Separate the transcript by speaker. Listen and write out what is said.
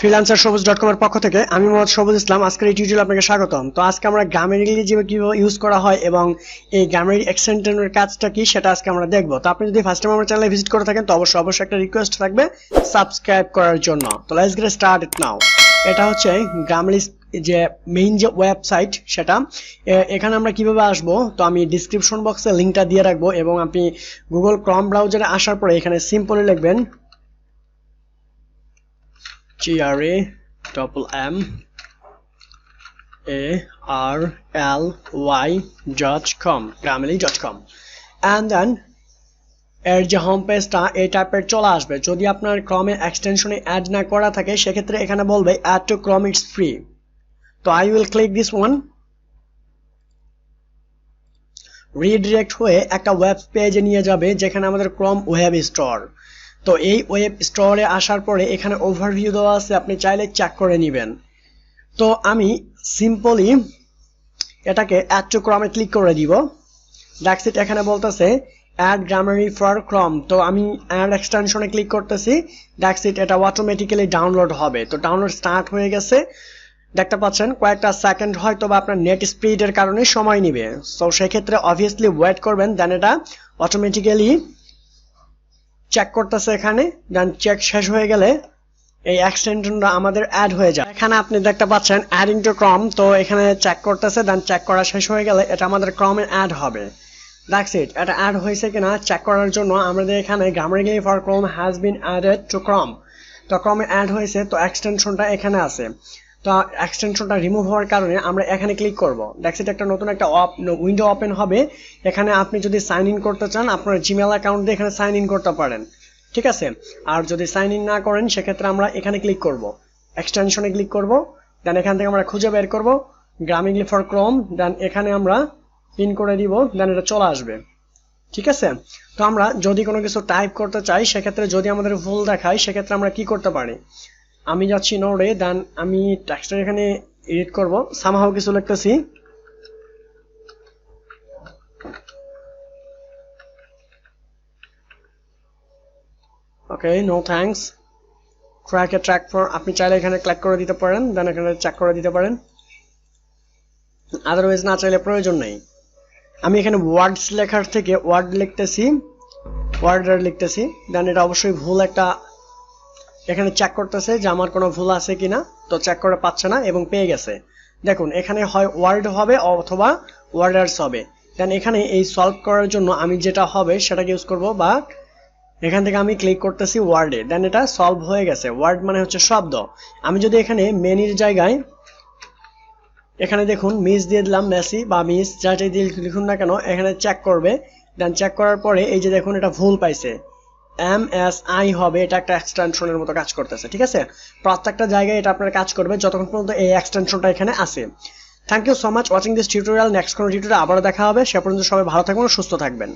Speaker 1: freelancer.com এর পক্ষ থেকে আমি মোহাম্মদ সবুজ ইসলাম। আজকের এই টিউটোরিয়ালে আপনাকে স্বাগতম। তো আজকে আমরা গ্রামারিক্যালি কিভাবে ইউজ করা হয় এবং এই গ্রামারি এক্সটেনশনের কাজটা কি সেটা আজকে আমরা দেখব। তো আপনি যদি ফার্স্ট টাইম আমার চ্যানেলে ভিজিট করে থাকেন তো অবশ্যই একটা রিকোয়েস্ট থাকবে সাবস্ক্রাইব করার জন্য। তো লেটস গেট স্টার্টেড নাও। এটা হচ্ছে গ্রামারি যে মেইন যে ওয়েবসাইট সেটা। এখানে আমরা কিভাবে আসবো, তো আমি ডিসক্রিপশন বক্সে লিংকটা দিয়ে রাখবো এবং আপনি গুগল ক্রোম ব্রাউজারে আসার পরে এখানে সিম্পলি লিখবেন GRAMARLY.com grammarly.com and then এর যে হোম পেজটা এই টাইপের চলে আসবে। যদি আপনার ক্রমে এক্সটেনশনে অ্যাড না করা থাকে সেক্ষেত্রে এখানে বলবে add to Chrome it's free. তো I will click this one. Redirect হয়ে একটা ওয়েব পেজে নিয়ে যাবে যেখানে আমাদের ক্রম ওয়েব স্টোর। তো এই ওয়েব স্টোরে আসার পরে এখানে ওভারভিউ দেওয়া আছে, আপনি চাইলে চেক করে নেবেন। তো আমি সিম্পলি এটাকে অ্যাড টু ক্রমে ক্লিক করে দিব। That's it. এখানে বলতেছে অ্যাড গ্রামারি ফর ক্রম। তো আমি অ্যাড এক্সটেনশনে ক্লিক করতেছি। দ্যাটস ইট, এটা অটোমেটিক্যালি ডাউনলোড হবে। তো ডাউনলোড স্টার্ট হয়ে গেছে, দেখতে পাচ্ছেন কয়েকটা সেকেন্ড হয়তো বা আপনার নেট স্পিডের কারণে সময় নেবে। সো সেক্ষেত্রে অবভিয়াসলি ওয়েট করবেন, দেন এটা অটোমেটিক্যালি চেক করতেছে এখানে। দেন চেক শেষ হয়ে গেলে এই এক্সটেনশনটা আমাদের অ্যাড হয়ে যায়। এখানে আপনি দেখতে পাচ্ছেন অ্যাডিং টু ক্রম। তো এখানে চেক করতেছে, দেন চেক করা শেষ হয়ে গেলে এটা আমাদের ক্রমে অ্যাড হবে। That's it. এটা অ্যাড হয়েছে কিনা চেক করার জন্য আমাদের এখানে গ্রামারিক্যালি ফর ক্রম হ্যাজ বিন অ্যাডেড টু ক্রম। তো ক্রমে অ্যাড হয়েছে, তো এক্সটেনশনটা এখানে আছে। তো এক্সটেনশনটা রিমুভ হওয়ার কারণে আমরা এখানে ক্লিক করব। দ্যাটস ইট, একটা নতুন একটা উইন্ডো ওপেন হবে। এখানে আপনি যদি সাইন ইন করতে চান আপনার জিমেল অ্যাকাউন্ট দিয়ে এখানে সাইন ইন করতে পারেন, ঠিক আছে। আর যদি সাইন ইন না করেন সেক্ষেত্রে আমরা এখানে ক্লিক করব, এক্সটেনশনে ক্লিক করব। দেন এখান থেকে আমরা খুঁজে বের করব গ্রামারিক্যালি ফর ক্রম। দেন এখানে আমরা পিন করে দিব, দেন এটা চলে আসবে, ঠিক আছে। তো আমরা যদি কোনো কিছু টাইপ করতে চাই সেক্ষেত্রে যদি আমাদের ভুল দেখায় সেক্ষেত্রে আমরা কি করতে পারি, আমি যাচ্ছি নোডে, দেন আমি টেক্সটটা এখানে এডিট করব, সামহাউ কিছু লিখতেছি। Okay, no thanks. Track a track for, আপনি চাইলে এখানে ক্লিক করে দিতে পারেন, দেন এখানে চেক করে দিতে পারেন। আদারওয়াইজ না চাইলে প্রয়োজন নেই। আমি এখানে ওয়ার্ডস লেখার থেকে ওয়ার্ড লিখতেছি, ওয়ার্ডার লিখতেছি। দেন এটা অবশ্যই ভুল একটা, এখানে চেক করতেছে যে আমার কোনো ভুল আছে কিনা। তো চেক করে পাচ্ছে না এবং পেয়ে গেছে। দেখুন এখানে হয় ওয়ার্ড হবে অথবা ওয়ার্ডার্স হবে। দেন এখানে এই সলভ করার জন্য আমি যেটা হবে সেটাকে ইউজ করব, বা এখান থেকে আমি ক্লিক করতেছি ওয়ার্ডে, দেন এটা সলভ হয়ে গেছে। ওয়ার্ড মানে হচ্ছে শব্দ। আমি যদি এখানে মেনির জায়গায় এখানে দেখুন মিস দিয়ে দিলাম, মেসি বা মিস যাটাই দিয়ে লিখুন না কেন এখানে চেক করবে। দেন চেক করার পরে এই যে দেখুন এটা ভুল পাইছে, MSI হবে, এটা একটা এক্সটেনশনের মতো কাজ করতেছে, ঠিক আছে। প্রত্যেকটা জায়গায় এটা আপনার কাজ করবে যতক্ষণ পর্যন্ত এই এক্সটেনশনটা এখানে আছে। Thank you so much watching this tutorial. Next কোনো টিউটোরিয়ালে আবারও দেখা হবে। সে পর্যন্ত সবাই ভালো থাকবেন, সুস্থ থাকবেন।